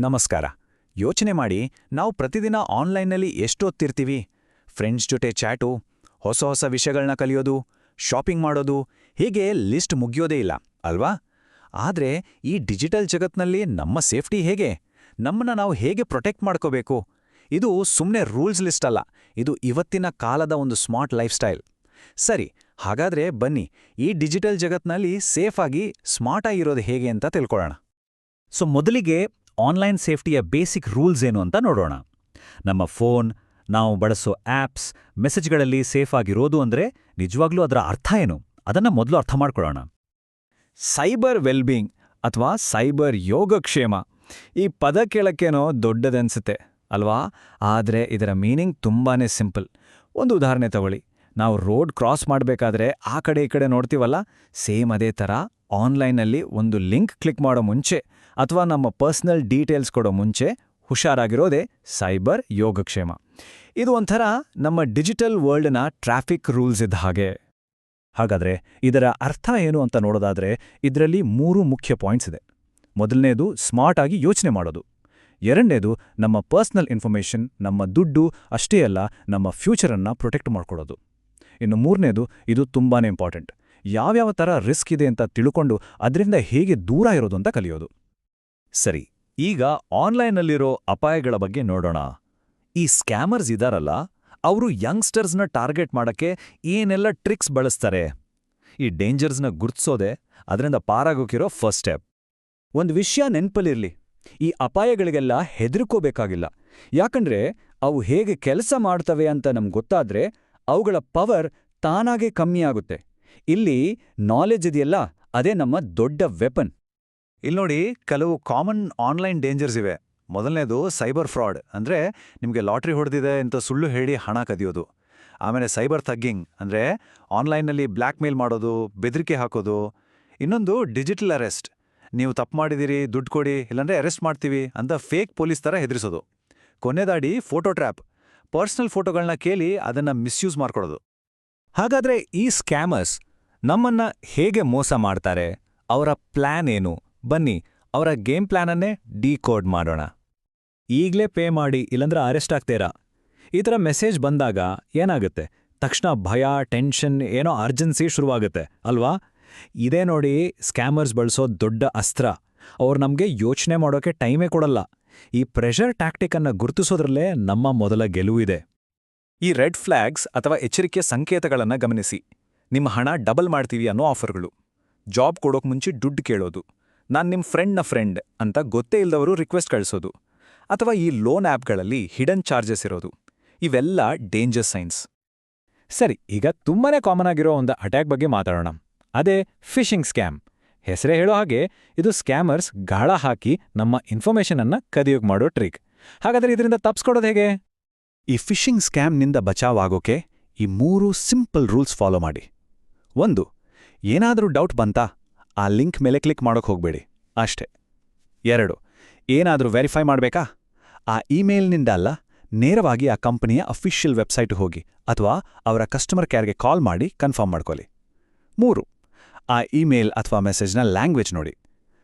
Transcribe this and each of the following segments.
ನಮಸ್ಕಾರ. ಯೋಚನೆ ಮಾಡಿ, ನಾವು ಪ್ರತಿದಿನ ಆನ್ಲೈನ್ನಲ್ಲಿ ಎಷ್ಟೊತ್ತಿರ್ತೀವಿ? ಫ್ರೆಂಡ್ಸ್ ಜೊತೆ ಚಾಟು, ಹೊಸ ಹೊಸ ವಿಷಯಗಳನ್ನ ಕಲಿಯೋದು, ಶಾಪಿಂಗ್ ಮಾಡೋದು, ಹೀಗೆ ಲಿಸ್ಟ್ ಮುಗಿಯೋದೇ ಇಲ್ಲ ಅಲ್ವಾ? ಆದ್ರೆ ಈ ಡಿಜಿಟಲ್ ಜಗತ್ನಲ್ಲಿ ನಮ್ಮ ಸೇಫ್ಟಿ ಹೇಗೆ? ನಮ್ಮನ್ನ ನಾವು ಹೇಗೆ ಪ್ರೊಟೆಕ್ಟ್ ಮಾಡ್ಕೋಬೇಕು? ಇದು ಸುಮ್ಮನೆ ರೂಲ್ಸ್ ಲಿಸ್ಟ್ ಅಲ್ಲ, ಇದು ಇವತ್ತಿನ ಕಾಲದ ಒಂದು ಸ್ಮಾರ್ಟ್ ಲೈಫ್ ಸ್ಟೈಲ್. ಸರಿ, ಹಾಗಾದ್ರೆ ಬನ್ನಿ ಈ ಡಿಜಿಟಲ್ ಜಗತ್ನಲ್ಲಿ ಸೇಫಾಗಿ ಸ್ಮಾರ್ಟಾಗಿರೋದು ಹೇಗೆ ಅಂತ ತಿಳ್ಕೊಳ್ಳೋಣ. ಮೊದಲಿಗೆ ಆನ್ಲೈನ್ ಸೇಫ್ಟಿಯ ಬೇಸಿಕ್ ರೂಲ್ಸ್ ಏನು ಅಂತ ನೋಡೋಣ. ನಮ್ಮ ಫೋನ್, ನಾವು ಬಳಸೋ ಆಪ್ಸ್, ಮೆಸೇಜ್ಗಳಲ್ಲಿ ಸೇಫ್ ಆಗಿರೋದು ಅಂದ್ರೆ ನಿಜವಾಗ್ಲೂ ಅದರ ಅರ್ಥ ಏನು? ಅದನ್ನ ಮೊದಲು ಅರ್ಥ ಮಾಡ್ಕೊಳ್ಳೋಣ. ಸೈಬರ್ ವೆಲ್ಬೀಯಿಂಗ್ ಅಥವಾ ಸೈಬರ್ ಯೋಗಕ್ಷೇಮ, ಈ ಪದ ಕೇಳಕ್ಕೇನೋ ದೊಡ್ಡದನ್ಸುತ್ತೆ ಅಲ್ವಾ? ಆದರೆ ಇದರ ಮೀನಿಂಗ್ ತುಂಬಾನೇ ಸಿಂಪಲ್. ಒಂದು ಉದಾಹರಣೆ ತಗೊಳ್ಳಿ. ನಾವು ರೋಡ್ ಕ್ರಾಸ್ ಮಾಡಬೇಕಾದ್ರೆ ಆ ಕಡೆ ಈ ಕಡೆ ನೋಡ್ತೀವಲ್ಲ, ಸೇಮ್ ಅದೇ ಥರ ಆನ್ಲೈನಲ್ಲಿ ಒಂದು ಲಿಂಕ್ ಕ್ಲಿಕ್ ಮಾಡೋ ಮುಂಚೆ ಅಥವಾ ನಮ್ಮ ಪರ್ಸನಲ್ ಡೀಟೇಲ್ಸ್ ಕೊಡೋ ಮುಂಚೆ ಹುಷಾರಾಗಿರೋದೇ ಸೈಬರ್ ಯೋಗಕ್ಷೇಮ. ಇದು ಒಂಥರ ನಮ್ಮ ಡಿಜಿಟಲ್ ವರ್ಲ್ಡ್ನ ಟ್ರಾಫಿಕ್ ರೂಲ್ಸ್ ಇದ್ದ ಹಾಗೆ. ಹಾಗಾದ್ರೆ ಇದರ ಅರ್ಥ ಏನು ಅಂತ ನೋಡೋದಾದ್ರೆ ಇದರಲ್ಲಿ 3 ಮುಖ್ಯ ಪಾಯಿಂಟ್ಸ್ ಇದೆ. ಮೊದಲನೇದು ಸ್ಮಾರ್ಟ್ ಆಗಿ ಯೋಚನೆ ಮಾಡೋದು. ಎರಡನೇದು ನಮ್ಮ ಪರ್ಸನಲ್ ಇನ್ಫಾರ್ಮೇಷನ್, ನಮ್ಮ ದುಡ್ಡು ಅಷ್ಟೇ ಅಲ್ಲ, ನಮ್ಮ ಫ್ಯೂಚರನ್ನ ಪ್ರೊಟೆಕ್ಟ್ ಮಾಡ್ಕೊಳ್ಳೋದು. ಇನ್ನು ಮೂರನೇದು, ಇದು ತುಂಬಾನೇ ಇಂಪಾರ್ಟೆಂಟ್, ಯಾವ್ಯಾವ ಥರ ರಿಸ್ಕ್ ಇದೆ ಅಂತ ತಿಳ್ಕೊಂಡು ಅದರಿಂದ ಹೇಗೆ ದೂರ ಇರೋದು ಅಂತ ಕಲಿಯೋದು. ಸರಿ, ಈಗ ಆನ್ಲೈನ್ನಲ್ಲಿರೋ ಅಪಾಯಗಳ ಬಗ್ಗೆ ನೋಡೋಣ. ಈ ಸ್ಕ್ಯಾಮರ್ಸ್ ಇದಾರಲ್ಲ, ಅವರು ಯಂಗ್ಸ್ಟರ್ಸ್ನ ಟಾರ್ಗೆಟ್ ಮಾಡಕ್ಕೆ ಏನೆಲ್ಲ ಟ್ರಿಕ್ಸ್ ಬಳಸ್ತಾರೆ? ಈ ಡೇಂಜರ್ಸ್ನ ಗುರ್ತಿಸೋದೆ ಅದರಿಂದ ಪಾರಾಗೋಕಿರೋ ಫಸ್ಟ್ ಸ್ಟೆಪ್. ಒಂದು ವಿಷಯ ನೆನ್ಪಲ್ಲಿರ್ಲಿ, ಈ ಅಪಾಯಗಳಿಗೆಲ್ಲ ಹೆದರ್ಕೋಬೇಕಾಗಿಲ್ಲ. ಯಾಕಂದ್ರೆ ಅವು ಹೇಗೆ ಕೆಲಸ ಮಾಡ್ತವೆ ಅಂತ ನಮ್ಗೆ ಗೊತ್ತಾದ್ರೆ ಅವುಗಳ ಪವರ್ ತಾನಾಗೇ ಕಮ್ಮಿ ಆಗುತ್ತೆ. ಇಲ್ಲಿ ನಾಲೆಜ್ ಇದೆಯಲ್ಲ, ಅದೇ ನಮ್ಮ ದೊಡ್ಡ ವೆಪನ್. ಇಲ್ನೋಡಿ, ಕೆಲವು ಕಾಮನ್ ಆನ್ಲೈನ್ ಡೇಂಜರ್ಸ್ ಇವೆ. ಮೊದಲನೇದು ಸೈಬರ್ ಫ್ರಾಡ್, ಅಂದ್ರೆ ನಿಮಗೆ ಲಾಟ್ರಿ ಹೊಡೆದಿದೆ ಅಂತ ಸುಳ್ಳು ಹೇಳಿ ಹಣ ಕದಿಯೋದು. ಆಮೇಲೆ ಸೈಬರ್ ಥಗ್ಗಿಂಗ್, ಅಂದ್ರೆ ಆನ್ಲೈನ್ನಲ್ಲಿ ಬ್ಲ್ಯಾಕ್ ಮೇಲ್ ಮಾಡೋದು, ಬೆದರಿಕೆ ಹಾಕೋದು. ಇನ್ನೊಂದು ಡಿಜಿಟಲ್ ಅರೆಸ್ಟ್, ನೀವು ತಪ್ಪು ಮಾಡಿದಿರಿ, ದುಡ್ಡು ಕೊಡಿ ಇಲ್ಲಾಂದ್ರೆ ಅರೆಸ್ಟ್ ಮಾಡ್ತೀವಿ ಅಂತ ಫೇಕ್ ಪೊಲೀಸ್ ಥರ ಹೆದರಿಸೋದು. ಕೊನೆದಾಡಿ ಫೋಟೋ ಟ್ರ್ಯಾಪ್, ಪರ್ಸನಲ್ ಫೋಟೋಗಳನ್ನ ಕೇಳಿ ಅದನ್ನ ಮಿಸ್ಯೂಸ್ ಮಾಡ್ಕೊಳ್ಳೋದು. ಹಾಗಾದ್ರೆ ಈ ಸ್ಕ್ಯಾಮರ್ಸ್ ನಮ್ಮನ್ನ ಹೇಗೆ ಮೋಸ ಮಾಡ್ತಾರೆ? ಅವರ ಪ್ಲಾನ್ ಏನು? ಬನ್ನಿ ಅವರ ಗೇಮ್ ಪ್ಲಾನನ್ನೇ ಡಿಕೋಡ್ ಮಾಡೋಣ. ಈಗ್ಲೇ ಪೇ ಮಾಡಿ ಇಲ್ಲಂದ್ರೆ ಅರೆಸ್ಟ್ ಆಗ್ತೀರಾ, ಈ ಥರ ಮೆಸೇಜ್ ಬಂದಾಗ ಏನಾಗುತ್ತೆ? ತಕ್ಷಣ ಭಯ, ಟೆನ್ಷನ್, ಏನೋ ಅರ್ಜೆನ್ಸಿ ಶುರುವಾಗುತ್ತೆ ಅಲ್ವಾ? ಇದೇ ನೋಡಿ ಸ್ಕ್ಯಾಮರ್ಸ್ ಬಳಸೋ ದೊಡ್ಡ ಅಸ್ತ್ರ. ಅವ್ರು ನಮಗೆ ಯೋಚನೆ ಮಾಡೋಕೆ ಟೈಮೇ ಕೊಡಲ್ಲ. ಈ ಪ್ರೆಷರ್ ಟ್ಯಾಕ್ಟಿಕ್ ಅನ್ನ ಗುರುತಿಸೋದ್ರಲ್ಲೇ ನಮ್ಮ ಮೊದಲ ಗೆಲುವಿದೆ. ಈ ರೆಡ್ ಫ್ಲಾಗ್ಸ್ ಅಥವಾ ಎಚ್ಚರಿಕೆ ಸಂಕೇತಗಳನ್ನು ಗಮನಿಸಿ. ನಿಮ್ಮ ಹಣ ಡಬಲ್ ಮಾಡ್ತೀವಿ ಅನ್ನೋ ಆಫರ್ಗಳು, ಜಾಬ್ ಕೊಡೋಕ್ ಮುಂಚೆ ದುಡ್ಡು ಕೇಳೋದು, ನಾನು ನಿಮ್ಮ ಫ್ರೆಂಡ್ನ ಫ್ರೆಂಡ್ ಅಂತ ಗೊತ್ತೇ ಇಲ್ಲದವರು ರಿಕ್ವೆಸ್ಟ್ ಕಳಿಸೋದು, ಅಥವಾ ಈ ಲೋನ್ ಆ್ಯಪ್ಗಳಲ್ಲಿ ಹಿಡನ್ ಚಾರ್ಜಸ್ ಇರೋದು, ಇವೆಲ್ಲ ಡೇಂಜರ್ ಸೈನ್ಸ್. ಸರಿ, ಈಗ ತುಂಬಾನೇ ಕಾಮನ್ ಆಗಿರೋ ಒಂದು ಅಟ್ಯಾಕ್ ಬಗ್ಗೆ ಮಾತಾಡೋಣ. ಅದೇ ಫಿಶಿಂಗ್ ಸ್ಕ್ಯಾಮ್. ಹೆಸರೇ ಹೇಳೋ ಹಾಗೆ ಇದು ಸ್ಕ್ಯಾಮರ್ಸ್ ಗಾಳ ಹಾಕಿ ನಮ್ಮ ಇನ್ಫಾರ್ಮೇಷನ್ ಅನ್ನ ಕದಿಯೋಕ್ ಮಾಡೋ ಟ್ರಿಕ್. ಹಾಗಾದ್ರೆ ಇದರಿಂದ ತಪ್ಸ್ಕೊಡೋದು ಹೇಗೆ? ಈ ಫಿಶಿಂಗ್ ಸ್ಕ್ಯಾಮ್ನಿಂದ ಬಚಾವಾಗೋಕೆ ಈ 3 ಸಿಂಪಲ್ ರೂಲ್ಸ್ ಫಾಲೋ ಮಾಡಿ. 1. ಏನಾದರೂ ಡೌಟ್ ಬಂತಾ? ಆ ಲಿಂಕ್ ಮೇಲೆ ಕ್ಲಿಕ್ ಮಾಡೋಕೆ ಹೋಗ್ಬೇಡಿ ಅಷ್ಟೇ. 2. ಏನಾದರೂ ವೆರಿಫೈ ಮಾಡಬೇಕಾ? ಆ ಇಮೇಲ್ನಿಂದ ಅಲ್ಲ, ನೇರವಾಗಿ ಆ ಕಂಪನಿಯ ಅಫಿಷಿಯಲ್ ವೆಬ್ಸೈಟ್ ಹೋಗಿ ಅಥವಾ ಅವರ ಕಸ್ಟಮರ್ ಕೇರ್ಗೆ ಕಾಲ್ ಮಾಡಿ ಕನ್ಫರ್ಮ್ ಮಾಡ್ಕೊಳ್ಳಿ. 3. ಆ ಇಮೇಲ್ ಅಥವಾ ಮೆಸೇಜ್ನ ಲ್ಯಾಂಗ್ವೇಜ್ ನೋಡಿ.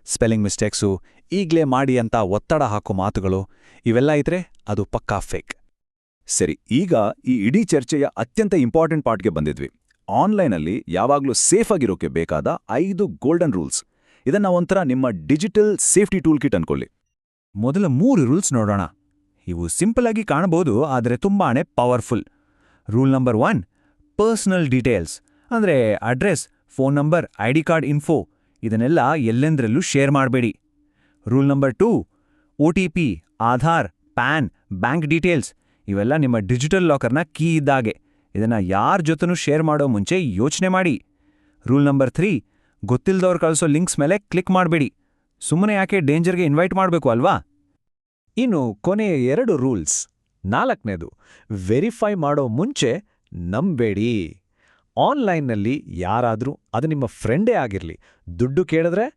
ಸ್ಪೆಲ್ಲಿಂಗ್ ಮಿಸ್ಟೇಕ್ಸು, ಈಗ್ಲೇ ಮಾಡಿ ಅಂತ ಒತ್ತಡ ಹಾಕೋ ಮಾತುಗಳು, ಇವೆಲ್ಲ ಇದ್ರೆ ಅದು ಪಕ್ಕಾ ಫೇಕ್. ಸರಿ, ಈಗ ಈ ಇಡೀ ಚರ್ಚೆಯ ಅತ್ಯಂತ ಇಂಪಾರ್ಟೆಂಟ್ ಪಾರ್ಟ್ಗೆ ಬಂದಿದ್ವಿ. ಆನ್ಲೈನಲ್ಲಿ ಯಾವಾಗಲೂ ಸೇಫ್ ಆಗಿರೋಕೆ ಬೇಕಾದ 5 ಗೋಲ್ಡನ್ ರೂಲ್ಸ್. ಇದನ್ನ ಒಂಥರ ನಿಮ್ಮ ಡಿಜಿಟಲ್ ಸೇಫ್ಟಿ ಟೂಲ್ ಕಿಟ್ ಅನ್ಕೊಳ್ಳಿ. ಮೊದಲ 3 ರೂಲ್ಸ್ ನೋಡೋಣ. ಇವು ಸಿಂಪಲ್ ಆಗಿ ಕಾಣಬಹುದು, ಆದರೆ ತುಂಬಾನೇ powerful. Rule number 1, personal details ಅಂದ್ರೆ address, phone number, ID card info ಇದನ್ನೆಲ್ಲ ಎಲ್ಲೆಂದ್ರಲ್ಲೂ ಶೇರ್ ಮಾಡಬೇಡಿ. Rule number 2, OTP, Aadhaar, PAN, bank details ಇವೆಲ್ಲ ನಿಮ್ಮ ಡಿಜಿಟಲ್ ಲಾಕರ್ನ ಕೀ ಇದ್ದಾಗೆ. ಇದನ್ನ ಯಾರ ಜೊತೆನೂ ಶೇರ್ ಮಾಡೋ ಮುಂಚೆ ಯೋಚನೆ ಮಾಡಿ. ರೂಲ್ ನಂಬರ್ 3, ಗೊತ್ತಿಲ್ಲದವ್ರು ಕಳಿಸೋ ಲಿಂಕ್ಸ್ ಮೇಲೆ ಕ್ಲಿಕ್ ಮಾಡಬೇಡಿ. ಸುಮ್ಮನೆ ಯಾಕೆ ಡೇಂಜರ್ಗೆ ಇನ್ವೈಟ್ ಮಾಡಬೇಕು ಅಲ್ವಾ? ಇನ್ನು ಕೊನೆಯ 2 ರೂಲ್ಸ್. 4ನೇದು, ವೆರಿಫೈ ಮಾಡೋ ಮುಂಚೆ ನಂಬೇಡಿ. ಆನ್ಲೈನ್ನಲ್ಲಿ ಯಾರಾದರೂ, ಅದು ನಿಮ್ಮ ಫ್ರೆಂಡೇ ಆಗಿರಲಿ, ದುಡ್ಡು ಕೇಳಿದ್ರೆ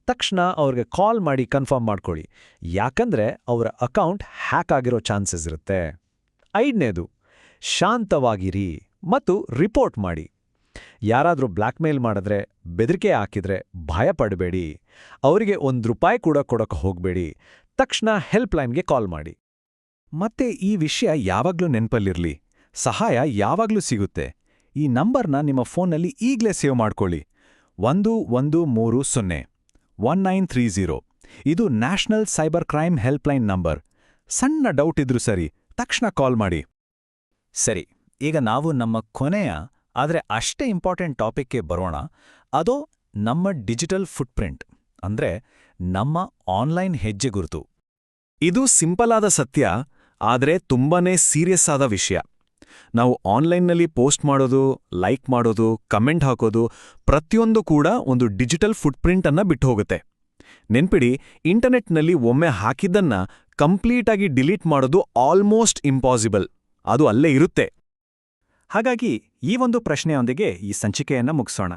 ತಕ್ಷಣ ಅವ್ರಿಗೆ ಕಾಲ್ ಮಾಡಿ ಕನ್ಫರ್ಮ್ ಮಾಡ್ಕೊಳ್ಳಿ. ಯಾಕಂದ್ರೆ ಅವರ ಅಕೌಂಟ್ ಹ್ಯಾಕ್ ಆಗಿರೋ ಚಾನ್ಸಸ್ ಇರುತ್ತೆ. 5ನೇದು, ಶಾಂತವಾಗಿರಿ ಮತ್ತು ರಿಪೋರ್ಟ್ ಮಾಡಿ. ಯಾರಾದರೂ ಬ್ಲ್ಯಾಕ್ಮೇಲ್ ಮಾಡಿದ್ರೆ, ಬೆದರಿಕೆ ಹಾಕಿದ್ರೆ ಭಯ ಪಡಬೇಡಿ. ಅವರಿಗೆ ₹1 ಕೂಡ ಕೊಡೋಕೆ ಹೋಗಬೇಡಿ. ತಕ್ಷಣ ಹೆಲ್ಪ್ಲೈನ್ಗೆ ಕಾಲ್ ಮಾಡಿ. ಮತ್ತೆ ಈ ವಿಷಯ ಯಾವಾಗ್ಲೂ ನೆನ್ಪಲ್ಲಿರ್ಲಿ, ಸಹಾಯ ಯಾವಾಗ್ಲೂ ಸಿಗುತ್ತೆ. ಈ ನಂಬರ್ನ ನಿಮ್ಮ ಫೋನ್ನಲ್ಲಿ ಈಗ್ಲೇ ಸೇವ್ ಮಾಡ್ಕೊಳ್ಳಿ. 1130 1930. ಇದು national cyber crime helpline number. ಸಣ್ಣ ಡೌಟ್ ಇದ್ರೂ ಸರಿ, ತಕ್ಷಣ ಕಾಲ್ ಮಾಡಿ. ಸರಿ, ಈಗ ನಾವು ನಮ್ಮ ಕೊನೆಯ ಆದರೆ ಅಷ್ಟೇ ಇಂಪಾರ್ಟೆಂಟ್ ಟಾಪಿಕ್ಗೆ ಬರೋಣ. ಅದು ನಮ್ಮ ಡಿಜಿಟಲ್ ಫುಟ್ಪ್ರಿಂಟ್, ಅಂದ್ರೆ ನಮ್ಮ ಆನ್ಲೈನ್ ಹೆಜ್ಜೆ ಗುರುತು. ಇದು ಸಿಂಪಲ್ ಆದ ಸತ್ಯ, ಆದರೆ ತುಂಬಾನೇ ಸೀರಿಯಸ್ ಆದ ವಿಷಯ. ನಾವು ಆನ್ಲೈನ್ನಲ್ಲಿ ಪೋಸ್ಟ್ ಮಾಡೋದು, ಲೈಕ್ ಮಾಡೋದು, ಕಮೆಂಟ್ ಹಾಕೋದು ಪ್ರತಿಯೊಂದು ಕೂಡ ಒಂದು ಡಿಜಿಟಲ್ ಫುಟ್ಪ್ರಿಂಟ್ ಅನ್ನ ಬಿಟ್ಟು ಹೋಗುತ್ತೆ. ನೆನ್ಪಿಡಿ, ಇಂಟರ್ನೆಟ್ನಲ್ಲಿ ಒಮ್ಮೆ ಹಾಕಿದ್ದನ್ನ ಕಂಪ್ಲೀಟಾಗಿ ಡಿಲೀಟ್ ಮಾಡೋದು ಆಲ್ಮೋಸ್ಟ್ ಇಂಪಾಸಿಬಲ್. ಅದು ಅಲ್ಲೇ ಇರುತ್ತೆ. ಹಾಗಾಗಿ ಈ ಒಂದು ಪ್ರಶ್ನೆಯೊಂದಿಗೆ ಈ ಸಂಚಿಕೆಯನ್ನ ಮುಗಿಸೋಣ.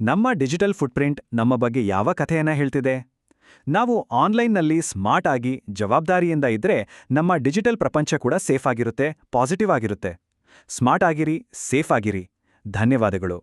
ನಮ್ಮ ಡಿಜಿಟಲ್ ಫುಟ್ಪ್ರಿಂಟ್ ನಮ್ಮ ಬಗ್ಗೆ ಯಾವ ಕಥೆಯನ್ನ ಹೇಳ್ತಿದೆ? ನಾವು ಆನ್ಲೈನ್ನಲ್ಲಿ ಸ್ಮಾರ್ಟ್ ಆಗಿ ಜವಾಬ್ದಾರಿಯಿಂದ ಇದ್ರೆ ನಮ್ಮ ಡಿಜಿಟಲ್ ಪ್ರಪಂಚ ಕೂಡ ಸೇಫ್ ಆಗಿರುತ್ತೆ, ಪಾಸಿಟಿವ್ ಆಗಿರುತ್ತೆ. ಸ್ಮಾರ್ಟ್ ಆಗಿರಿ, ಸೇಫ್ ಆಗಿರಿ. ಧನ್ಯವಾದಗಳು.